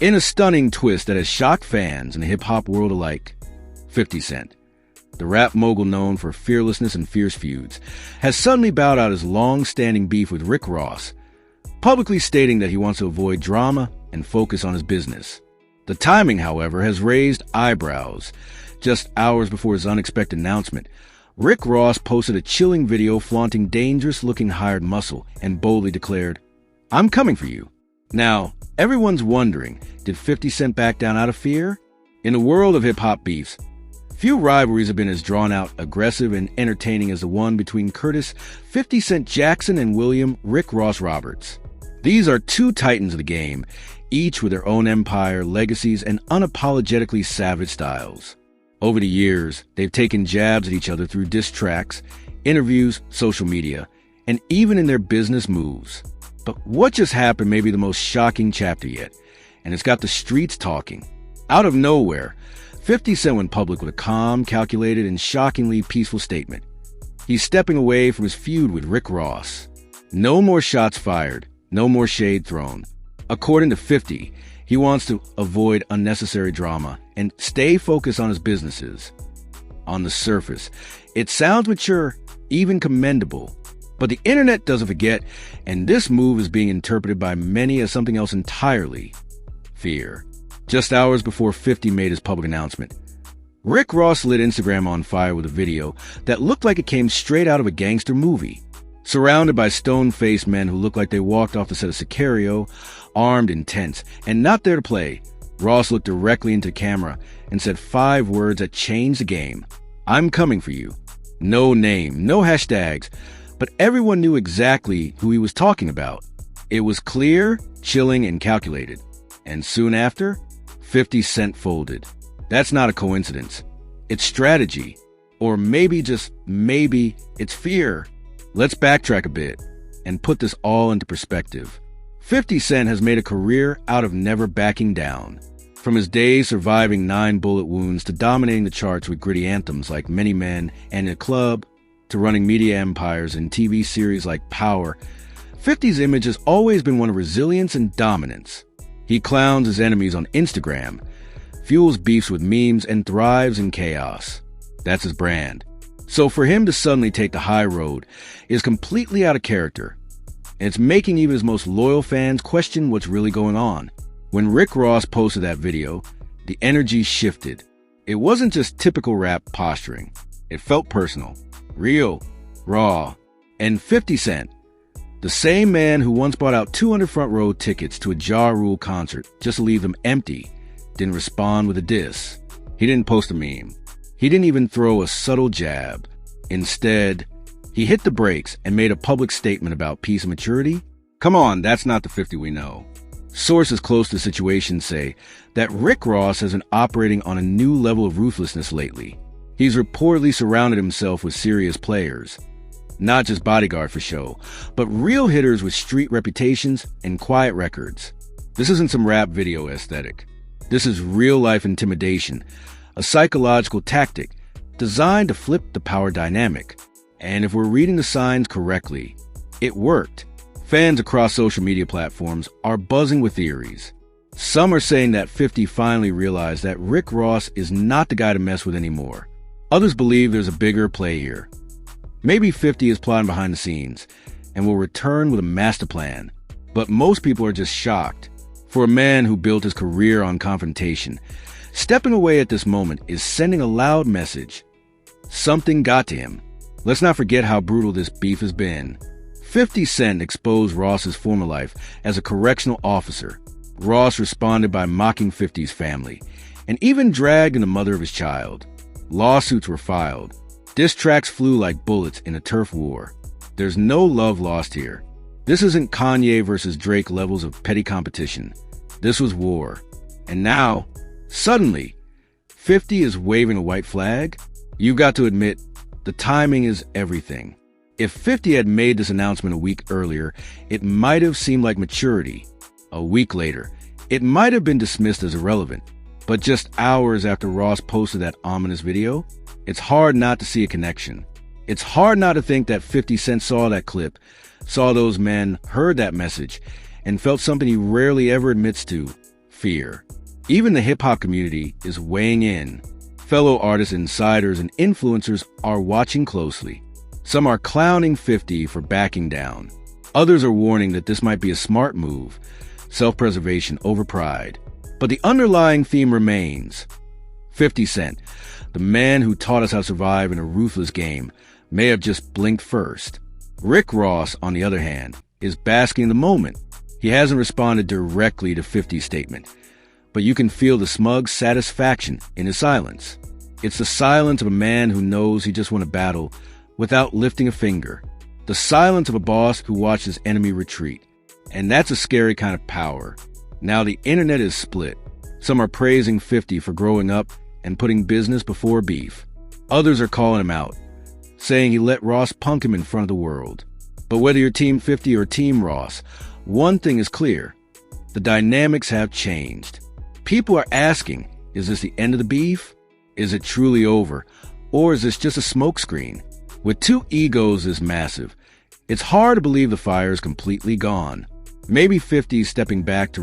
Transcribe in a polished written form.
In a stunning twist that has shocked fans in the hip-hop world alike, 50 Cent, the rap mogul known for fearlessness and fierce feuds, has suddenly bowed out his long-standing beef with Rick Ross, publicly stating that he wants to avoid drama and focus on his business. The timing, however, has raised eyebrows. Just hours before his unexpected announcement, Rick Ross posted a chilling video flaunting dangerous-looking hired muscle and boldly declared, "I'm coming for you." Now, everyone's wondering, did 50 Cent back down out of fear? In the world of hip-hop beefs, few rivalries have been as drawn-out, aggressive, and entertaining as the one between Curtis 50 Cent Jackson and William Rick Ross Roberts. These are two titans of the game, each with their own empire, legacies, and unapologetically savage styles. Over the years, they've taken jabs at each other through diss tracks, interviews, social media, and even in their business moves. But what just happened may be the most shocking chapter yet, and it's got the streets talking. Out of nowhere, 50 Cent went public with a calm, calculated, and shockingly peaceful statement. He's stepping away from his feud with Rick Ross. No more shots fired, no more shade thrown. According to 50, he wants to avoid unnecessary drama and stay focused on his businesses. On the surface, it sounds mature, even commendable. But the internet doesn't forget, and this move is being interpreted by many as something else entirely: fear. Just hours before 50 made his public announcement, Rick Ross lit Instagram on fire with a video that looked like it came straight out of a gangster movie. Surrounded by stone-faced men who looked like they walked off the set of Sicario, armed and tense, and not there to play, Ross looked directly into camera and said 5 words that changed the game. "I'm coming for you." No name, no hashtags, but everyone knew exactly who he was talking about. It was clear, chilling, and calculated. And soon after, 50 Cent folded. That's not a coincidence. It's strategy. Or maybe, just maybe, it's fear. Let's backtrack a bit and put this all into perspective. 50 Cent has made a career out of never backing down. From his days surviving 9 bullet wounds to dominating the charts with gritty anthems like Many Men and In a Club, to running media empires in TV series like Power, 50's image has always been one of resilience and dominance. He clowns his enemies on Instagram, fuels beefs with memes, and thrives in chaos. That's his brand. So for him to suddenly take the high road is completely out of character. And it's making even his most loyal fans question what's really going on. When Rick Ross posted that video, the energy shifted. It wasn't just typical rap posturing. It felt personal, real, raw. And 50 Cent, the same man who once bought out 200 front row tickets to a Ja Rule concert just to leave them empty, didn't respond with a diss. He didn't post a meme. He didn't even throw a subtle jab. Instead, he hit the brakes and made a public statement about peace and maturity. Come on, that's not the 50 we know. Sources close to the situation say that Rick Ross has been operating on a new level of ruthlessness lately. He's reportedly surrounded himself with serious players. Not just bodyguard for show, but real hitters with street reputations and quiet records. This isn't some rap video aesthetic. This is real-life intimidation, a psychological tactic designed to flip the power dynamic. And if we're reading the signs correctly, it worked. Fans across social media platforms are buzzing with theories. Some are saying that 50 finally realized that Rick Ross is not the guy to mess with anymore. Others believe there's a bigger play here. Maybe 50 is plotting behind the scenes and will return with a master plan. But most people are just shocked. For a man who built his career on confrontation, stepping away at this moment is sending a loud message. Something got to him. Let's not forget how brutal this beef has been. 50 Cent exposed Ross's former life as a correctional officer. Ross responded by mocking 50's family and even dragged in the mother of his child. Lawsuits were filed. Diss tracks flew like bullets in a turf war. There's no love lost here. This isn't Kanye versus Drake levels of petty competition. This was war. And now, suddenly, 50 is waving a white flag? You've got to admit, the timing is everything. If 50 had made this announcement a week earlier, it might have seemed like maturity. A week later, it might have been dismissed as irrelevant. But just hours after Ross posted that ominous video, it's hard not to see a connection. It's hard not to think that 50 Cent saw that clip, saw those men, heard that message, and felt something he rarely ever admits to: fear. Even the hip-hop community is weighing in. Fellow artists, insiders, and influencers are watching closely. Some are clowning 50 for backing down. Others are warning that this might be a smart move, self-preservation over pride. But the underlying theme remains. 50 Cent, the man who taught us how to survive in a ruthless game, may have just blinked first. Rick Ross, on the other hand, is basking in the moment. He hasn't responded directly to 50's statement, but you can feel the smug satisfaction in his silence. It's the silence of a man who knows he just won a battle without lifting a finger. The silence of a boss who watched his enemy retreat. And that's a scary kind of power. Now the internet is split. Some are praising 50 for growing up and putting business before beef. Others are calling him out, saying he let Ross punk him in front of the world. But whether you're Team 50 or Team Ross, one thing is clear. The dynamics have changed. People are asking, is this the end of the beef? Is it truly over? Or is this just a smokescreen? With two egos this massive, it's hard to believe the fire is completely gone. Maybe 50 is stepping back to